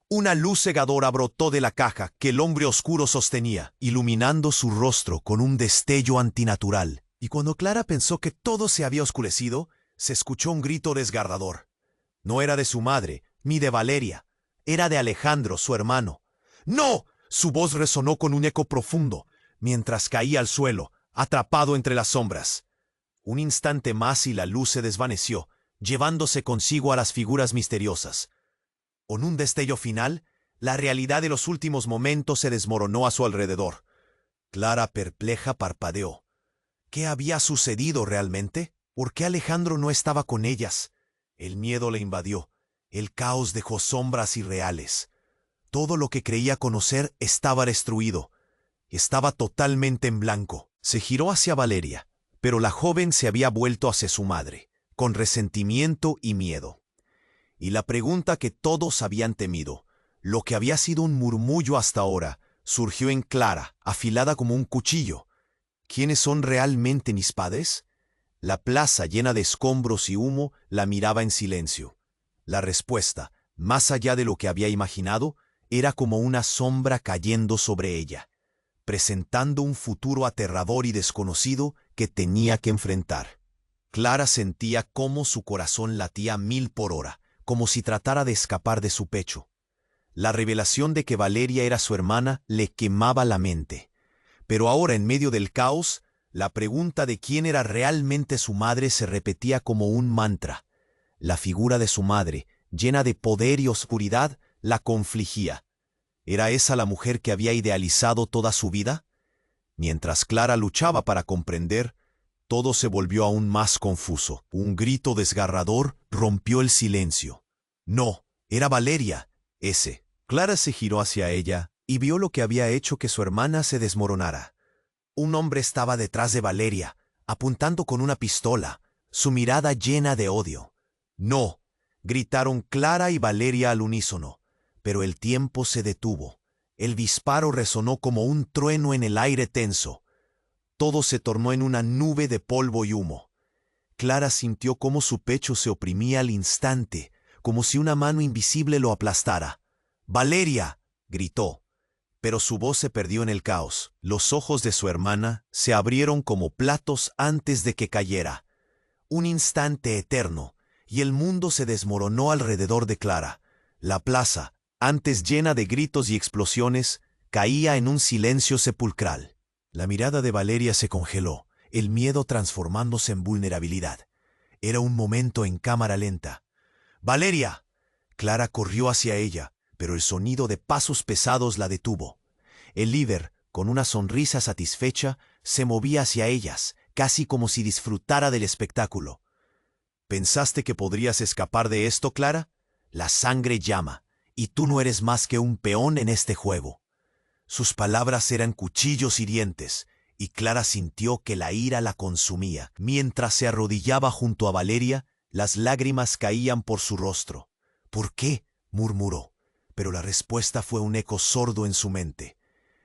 Una luz cegadora brotó de la caja que el hombre oscuro sostenía, iluminando su rostro con un destello antinatural. Y cuando Clara pensó que todo se había oscurecido, se escuchó un grito desgarrador. No era de su madre, ni de Valeria. Era de Alejandro, su hermano. «¡No!». Su voz resonó con un eco profundo, mientras caía al suelo, atrapado entre las sombras. Un instante más y la luz se desvaneció, llevándose consigo a las figuras misteriosas. Con un destello final, la realidad de los últimos momentos se desmoronó a su alrededor. Clara, perpleja, parpadeó. ¿Qué había sucedido realmente? ¿Por qué Alejandro no estaba con ellas? El miedo le invadió. El caos dejó sombras irreales. Todo lo que creía conocer estaba destruido. Estaba totalmente en blanco. Se giró hacia Valeria, pero la joven se había vuelto hacia su madre, con resentimiento y miedo. Y la pregunta que todos habían temido, lo que había sido un murmullo hasta ahora, surgió en Clara, afilada como un cuchillo. ¿Quiénes son realmente mis padres? La plaza, llena de escombros y humo, la miraba en silencio. La respuesta, más allá de lo que había imaginado, era como una sombra cayendo sobre ella, presentando un futuro aterrador y desconocido que tenía que enfrentar. Clara sentía cómo su corazón latía a 1000 por hora, como si tratara de escapar de su pecho. La revelación de que Valeria era su hermana le quemaba la mente. Pero ahora, en medio del caos, la pregunta de quién era realmente su madre se repetía como un mantra. La figura de su madre, llena de poder y oscuridad, la confligía. ¿Era esa la mujer que había idealizado toda su vida? Mientras Clara luchaba para comprender, todo se volvió aún más confuso. Un grito desgarrador rompió el silencio. No, era Valeria, ese. Clara se giró hacia ella y vio lo que había hecho que su hermana se desmoronara. Un hombre estaba detrás de Valeria, apuntando con una pistola, su mirada llena de odio. «No», gritaron Clara y Valeria al unísono, pero el tiempo se detuvo. El disparo resonó como un trueno en el aire tenso. Todo se tornó en una nube de polvo y humo. Clara sintió cómo su pecho se oprimía al instante, como si una mano invisible lo aplastara. «¡Valeria!», gritó. Pero su voz se perdió en el caos. Los ojos de su hermana se abrieron como platos antes de que cayera. Un instante eterno, y el mundo se desmoronó alrededor de Clara. La plaza, antes llena de gritos y explosiones, caía en un silencio sepulcral. La mirada de Valeria se congeló, el miedo transformándose en vulnerabilidad. Era un momento en cámara lenta. «¡Valeria!». Clara corrió hacia ella, pero el sonido de pasos pesados la detuvo. El líder, con una sonrisa satisfecha, se movía hacia ellas, casi como si disfrutara del espectáculo. «¿Pensaste que podrías escapar de esto, Clara? La sangre llama, y tú no eres más que un peón en este juego». Sus palabras eran cuchillos hirientes, y Clara sintió que la ira la consumía. Mientras se arrodillaba junto a Valeria, las lágrimas caían por su rostro. «¿Por qué?», murmuró, pero la respuesta fue un eco sordo en su mente.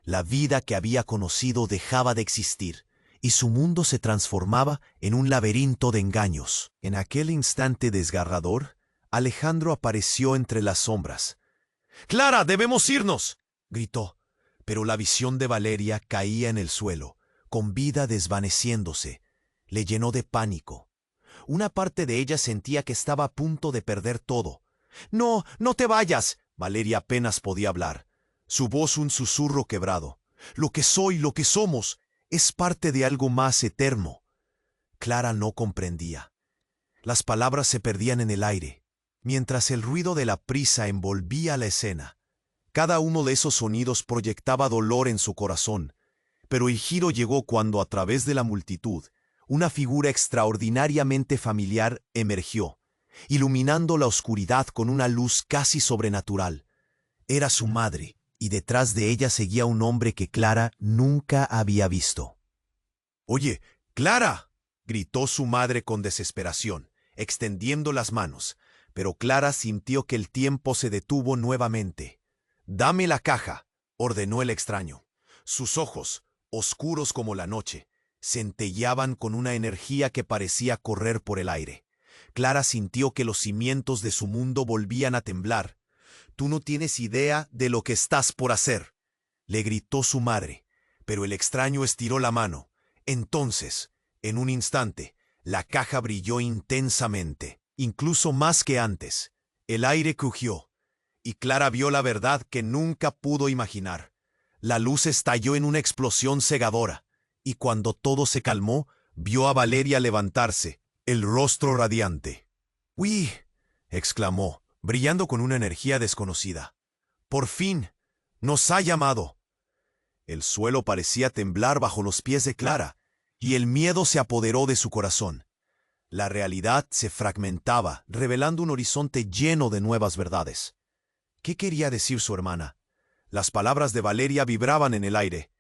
La vida que había conocido dejaba de existir, y su mundo se transformaba en un laberinto de engaños. En aquel instante desgarrador, Alejandro apareció entre las sombras. «¡Clara, debemos irnos!», gritó, pero la visión de Valeria caía en el suelo, con vida desvaneciéndose. Le llenó de pánico. Una parte de ella sentía que estaba a punto de perder todo. «¡No, no te vayas!», Valeria apenas podía hablar. Su voz un susurro quebrado. «Lo que soy, lo que somos, es parte de algo más eterno». Clara no comprendía. Las palabras se perdían en el aire, mientras el ruido de la prisa envolvía la escena. Cada uno de esos sonidos proyectaba dolor en su corazón, pero el giro llegó cuando, a través de la multitud, una figura extraordinariamente familiar emergió, iluminando la oscuridad con una luz casi sobrenatural. Era su madre, y detrás de ella seguía un hombre que Clara nunca había visto. «¡Oye, Clara!», gritó su madre con desesperación, extendiendo las manos, pero Clara sintió que el tiempo se detuvo nuevamente. «Dame la caja», ordenó el extraño. Sus ojos, oscuros como la noche, centelleaban con una energía que parecía correr por el aire. Clara sintió que los cimientos de su mundo volvían a temblar. «Tú no tienes idea de lo que estás por hacer», le gritó su madre, pero el extraño estiró la mano. Entonces, en un instante, la caja brilló intensamente, incluso más que antes. El aire crujió, y Clara vio la verdad que nunca pudo imaginar. La luz estalló en una explosión cegadora, y cuando todo se calmó, vio a Valeria levantarse, el rostro radiante. «¡Uy!», exclamó, brillando con una energía desconocida. «¡Por fin! ¡Nos ha llamado!». El suelo parecía temblar bajo los pies de Clara, y el miedo se apoderó de su corazón. La realidad se fragmentaba, revelando un horizonte lleno de nuevas verdades. ¿Qué quería decir su hermana? Las palabras de Valeria vibraban en el aire.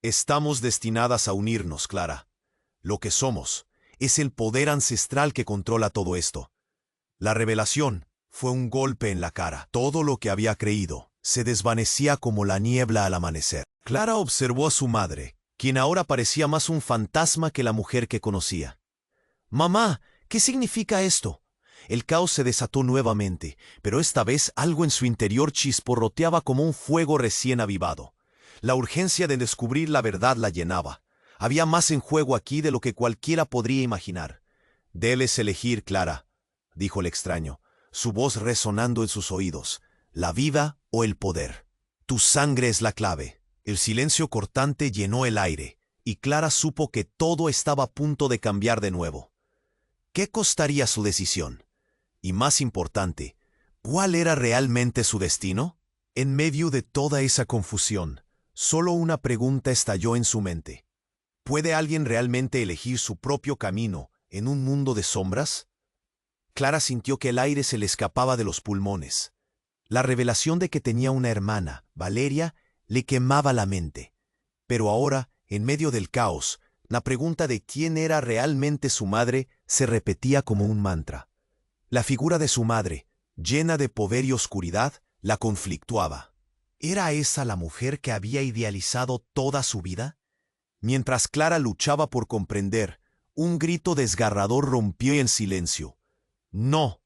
«Estamos destinadas a unirnos, Clara. Lo que somos es el poder ancestral que controla todo esto». La revelación fue un golpe en la cara. Todo lo que había creído se desvanecía como la niebla al amanecer. Clara observó a su madre, quien ahora parecía más un fantasma que la mujer que conocía. «Mamá, ¿qué significa esto? El caos se desató nuevamente, pero esta vez algo en su interior chisporroteaba como un fuego recién avivado. La urgencia de descubrir la verdad la llenaba. Había más en juego aquí de lo que cualquiera podría imaginar. «Debes elegir, Clara», dijo el extraño, su voz resonando en sus oídos, «la vida o el poder. Tu sangre es la clave». El silencio cortante llenó el aire, y Clara supo que todo estaba a punto de cambiar de nuevo. ¿Qué costaría su decisión? Y más importante, ¿cuál era realmente su destino? En medio de toda esa confusión, solo una pregunta estalló en su mente. ¿Puede alguien realmente elegir su propio camino en un mundo de sombras? Clara sintió que el aire se le escapaba de los pulmones. La revelación de que tenía una hermana, Valeria, le quemaba la mente. Pero ahora, en medio del caos, la pregunta de quién era realmente su madre se repetía como un mantra. La figura de su madre, llena de poder y oscuridad, la conflictuaba. ¿Era esa la mujer que había idealizado toda su vida? Mientras Clara luchaba por comprender, un grito desgarrador rompió en silencio. No,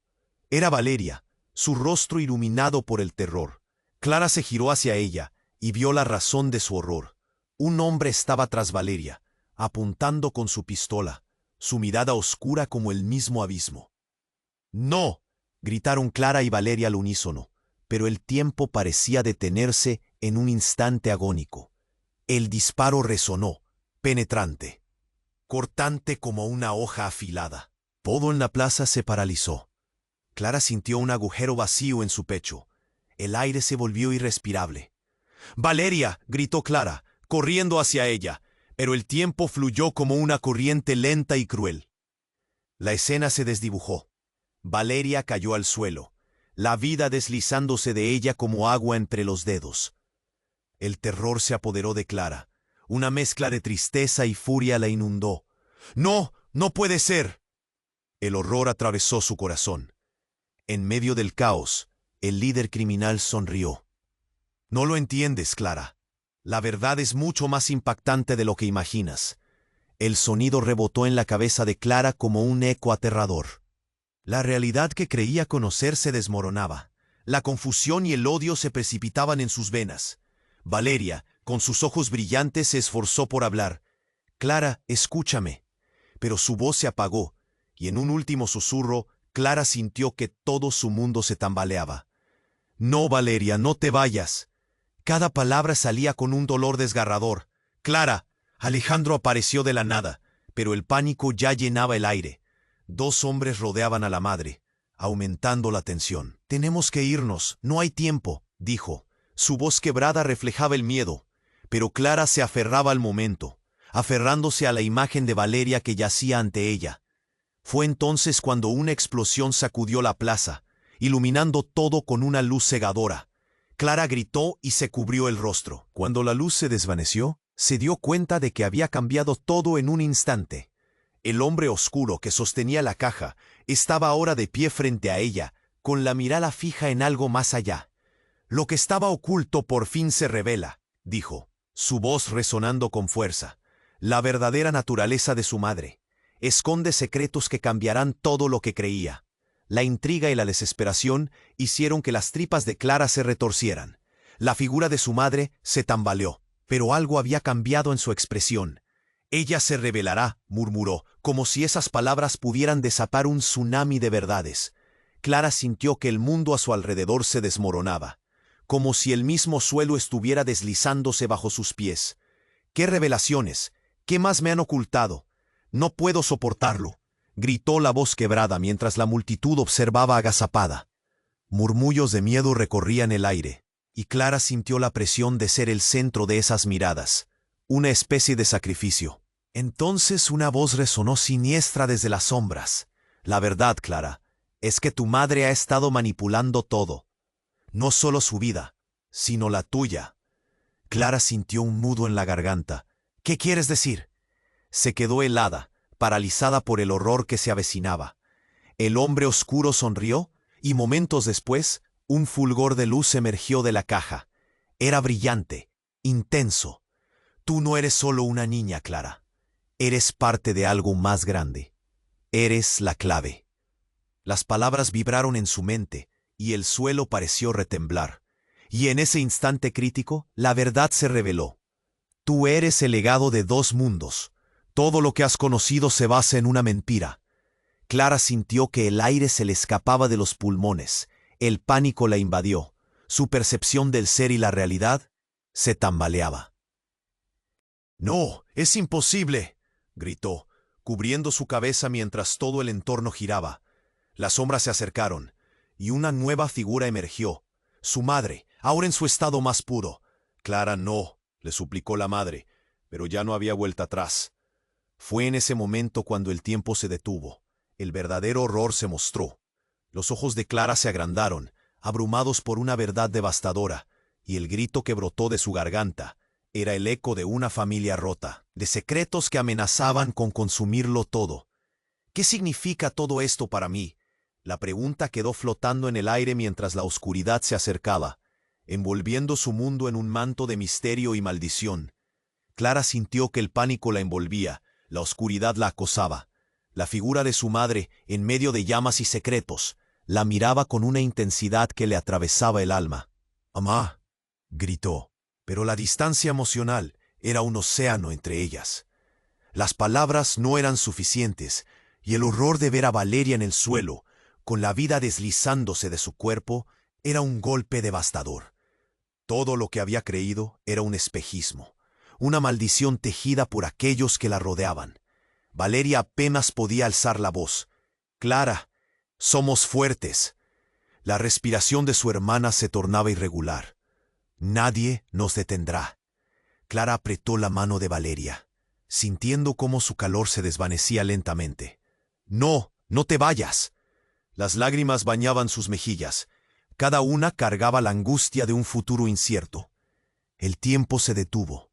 era Valeria, su rostro iluminado por el terror. Clara se giró hacia ella y vio la razón de su horror. Un hombre estaba tras Valeria, apuntando con su pistola, su mirada oscura como el mismo abismo. «¡No!», gritaron Clara y Valeria al unísono, pero el tiempo parecía detenerse en un instante agónico. El disparo resonó, penetrante, cortante como una hoja afilada. Todo en la plaza se paralizó. Clara sintió un agujero vacío en su pecho. El aire se volvió irrespirable. «¡Valeria!», gritó Clara, corriendo hacia ella, pero el tiempo fluyó como una corriente lenta y cruel. La escena se desdibujó. Valeria cayó al suelo, la vida deslizándose de ella como agua entre los dedos. El terror se apoderó de Clara. Una mezcla de tristeza y furia la inundó. «¡No! ¡No puede ser!». El horror atravesó su corazón. En medio del caos, el líder criminal sonrió. «No lo entiendes, Clara. La verdad es mucho más impactante de lo que imaginas». El sonido rebotó en la cabeza de Clara como un eco aterrador. La realidad que creía conocer se desmoronaba. La confusión y el odio se precipitaban en sus venas. Valeria, con sus ojos brillantes, se esforzó por hablar. «Clara, escúchame». Pero su voz se apagó, y en un último susurro, Clara sintió que todo su mundo se tambaleaba. «No, Valeria, no te vayas». Cada palabra salía con un dolor desgarrador. «Clara». Alejandro apareció de la nada, pero el pánico ya llenaba el aire. 2 hombres rodeaban a la madre, aumentando la tensión. «Tenemos que irnos, no hay tiempo», dijo. Su voz quebrada reflejaba el miedo, pero Clara se aferraba al momento, aferrándose a la imagen de Valeria que yacía ante ella. Fue entonces cuando una explosión sacudió la plaza, iluminando todo con una luz cegadora. Clara gritó y se cubrió el rostro. Cuando la luz se desvaneció, se dio cuenta de que había cambiado todo en un instante. El hombre oscuro que sostenía la caja estaba ahora de pie frente a ella, con la mirada fija en algo más allá. «Lo que estaba oculto por fin se revela», dijo, su voz resonando con fuerza. «La verdadera naturaleza de su madre. Esconde secretos que cambiarán todo lo que creía». La intriga y la desesperación hicieron que las tripas de Clara se retorcieran. La figura de su madre se tambaleó, pero algo había cambiado en su expresión. «Ella se revelará», murmuró, como si esas palabras pudieran desatar un tsunami de verdades. Clara sintió que el mundo a su alrededor se desmoronaba, como si el mismo suelo estuviera deslizándose bajo sus pies. «¿Qué revelaciones? ¿Qué más me han ocultado? No puedo soportarlo», gritó la voz quebrada mientras la multitud observaba agazapada. Murmullos de miedo recorrían el aire, y Clara sintió la presión de ser el centro de esas miradas, una especie de sacrificio. Entonces una voz resonó siniestra desde las sombras. «La verdad, Clara, es que tu madre ha estado manipulando todo. No solo su vida, sino la tuya». Clara sintió un nudo en la garganta. «¿Qué quieres decir?». Se quedó helada, paralizada por el horror que se avecinaba. El hombre oscuro sonrió, y momentos después, un fulgor de luz emergió de la caja. Era brillante, intenso. «Tú no eres solo una niña, Clara. Eres parte de algo más grande. Eres la clave». Las palabras vibraron en su mente, y el suelo pareció retemblar. Y en ese instante crítico, la verdad se reveló. Tú eres el legado de dos mundos. Todo lo que has conocido se basa en una mentira. Clara sintió que el aire se le escapaba de los pulmones. El pánico la invadió. Su percepción del ser y la realidad se tambaleaba. «No, es imposible», gritó, cubriendo su cabeza mientras todo el entorno giraba. Las sombras se acercaron, y una nueva figura emergió. Su madre, ahora en su estado más puro. «Clara, no», le suplicó la madre, pero ya no había vuelta atrás. Fue en ese momento cuando el tiempo se detuvo. El verdadero horror se mostró. Los ojos de Clara se agrandaron, abrumados por una verdad devastadora, y el grito que brotó de su garganta era el eco de una familia rota, de secretos que amenazaban con consumirlo todo. ¿Qué significa todo esto para mí? La pregunta quedó flotando en el aire mientras la oscuridad se acercaba, envolviendo su mundo en un manto de misterio y maldición. Clara sintió que el pánico la envolvía, la oscuridad la acosaba. La figura de su madre, en medio de llamas y secretos, la miraba con una intensidad que le atravesaba el alma. «Mamá», gritó, pero la distancia emocional era un océano entre ellas. Las palabras no eran suficientes, y el horror de ver a Valeria en el suelo, con la vida deslizándose de su cuerpo, era un golpe devastador. Todo lo que había creído era un espejismo, una maldición tejida por aquellos que la rodeaban. Valeria apenas podía alzar la voz. «Clara, somos fuertes». La respiración de su hermana se tornaba irregular. «Nadie nos detendrá». Clara apretó la mano de Valeria, sintiendo cómo su calor se desvanecía lentamente. «No, no te vayas». Las lágrimas bañaban sus mejillas. Cada una cargaba la angustia de un futuro incierto. El tiempo se detuvo.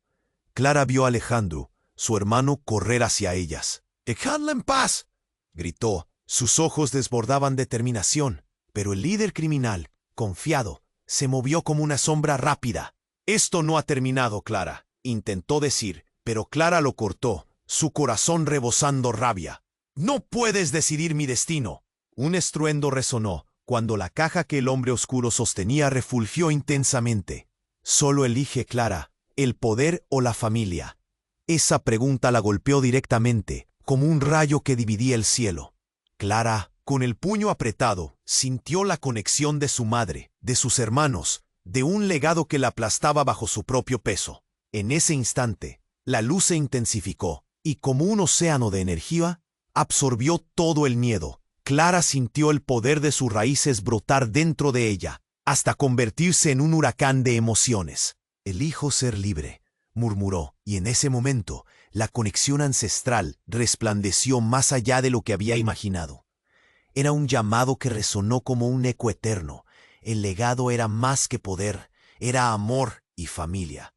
Clara vio a Alejandro, su hermano, correr hacia ellas. «¡Dejadla en paz!», gritó. Sus ojos desbordaban determinación, pero el líder criminal, confiado, se movió como una sombra rápida. «Esto no ha terminado, Clara», intentó decir, pero Clara lo cortó, su corazón rebosando rabia. «No puedes decidir mi destino». Un estruendo resonó cuando la caja que el hombre oscuro sostenía refulgió intensamente. «Solo elige, Clara, el poder o la familia». Esa pregunta la golpeó directamente, como un rayo que dividía el cielo. Clara, con el puño apretado, sintió la conexión de su madre, de sus hermanos, de un legado que la aplastaba bajo su propio peso. En ese instante, la luz se intensificó, y como un océano de energía, absorbió todo el miedo. Clara sintió el poder de sus raíces brotar dentro de ella, hasta convertirse en un huracán de emociones. «Elijo ser libre», murmuró, y en ese momento, la conexión ancestral resplandeció más allá de lo que había imaginado. Era un llamado que resonó como un eco eterno. El legado era más que poder, era amor y familia.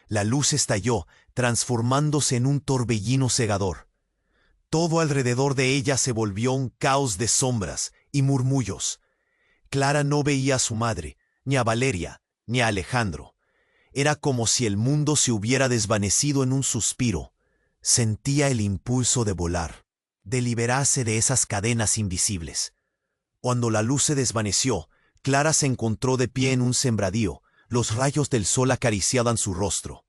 La luz estalló, transformándose en un torbellino cegador. Todo alrededor de ella se volvió un caos de sombras y murmullos. Clara no veía a su madre, ni a Valeria, ni a Alejandro. Era como si el mundo se hubiera desvanecido en un suspiro. Sentía el impulso de volar, de liberarse de esas cadenas invisibles. Cuando la luz se desvaneció, Clara se encontró de pie en un sembradío. Los rayos del sol acariciaban su rostro.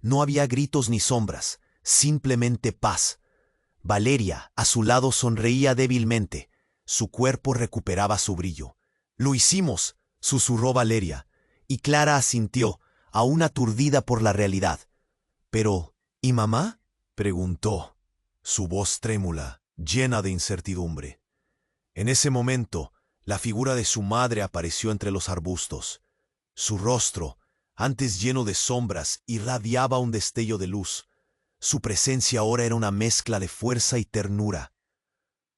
No había gritos ni sombras, simplemente paz. Valeria, a su lado, sonreía débilmente. Su cuerpo recuperaba su brillo. «Lo hicimos», susurró Valeria, y Clara asintió, aún aturdida por la realidad. «Pero, ¿y mamá?», preguntó, su voz trémula, llena de incertidumbre. En ese momento, la figura de su madre apareció entre los arbustos. Su rostro, antes lleno de sombras, irradiaba un destello de luz. Su presencia ahora era una mezcla de fuerza y ternura.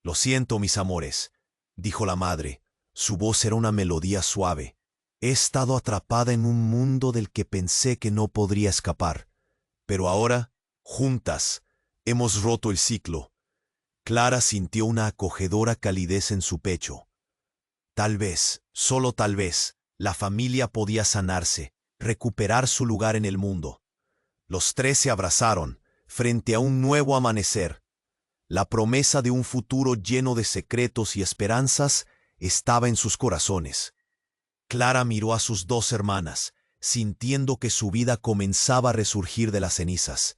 «Lo siento, mis amores», dijo la madre. Su voz era una melodía suave. «He estado atrapada en un mundo del que pensé que no podría escapar. Pero ahora, juntas, hemos roto el ciclo». Clara sintió una acogedora calidez en su pecho. Tal vez, solo tal vez, la familia podía sanarse, recuperar su lugar en el mundo. Los tres se abrazaron, frente a un nuevo amanecer. La promesa de un futuro lleno de secretos y esperanzas estaba en sus corazones. Clara miró a sus dos hermanas, sintiendo que su vida comenzaba a resurgir de las cenizas.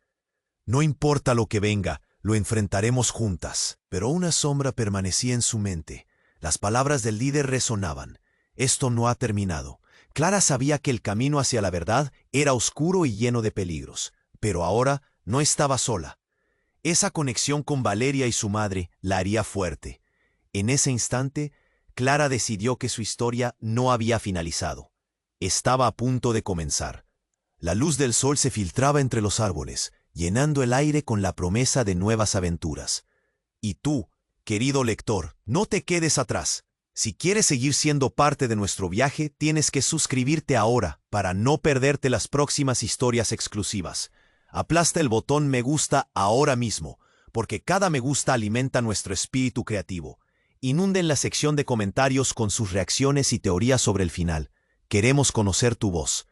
No importa lo que venga, lo enfrentaremos juntas. Pero una sombra permanecía en su mente. Las palabras del líder resonaban. Esto no ha terminado. Clara sabía que el camino hacia la verdad era oscuro y lleno de peligros, pero ahora no estaba sola. Esa conexión con Valeria y su madre la haría fuerte. En ese instante, Clara decidió que su historia no había finalizado. Estaba a punto de comenzar. La luz del sol se filtraba entre los árboles, llenando el aire con la promesa de nuevas aventuras. Y tú, querido lector, no te quedes atrás. Si quieres seguir siendo parte de nuestro viaje, tienes que suscribirte ahora para no perderte las próximas historias exclusivas. Aplasta el botón me gusta ahora mismo, porque cada me gusta alimenta nuestro espíritu creativo. Inunden la sección de comentarios con sus reacciones y teorías sobre el final. Queremos conocer tu voz.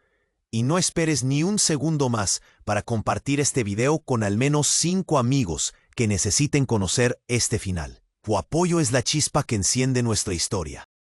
Y no esperes ni un segundo más para compartir este video con al menos 5 amigos que necesiten conocer este final. Tu apoyo es la chispa que enciende nuestra historia.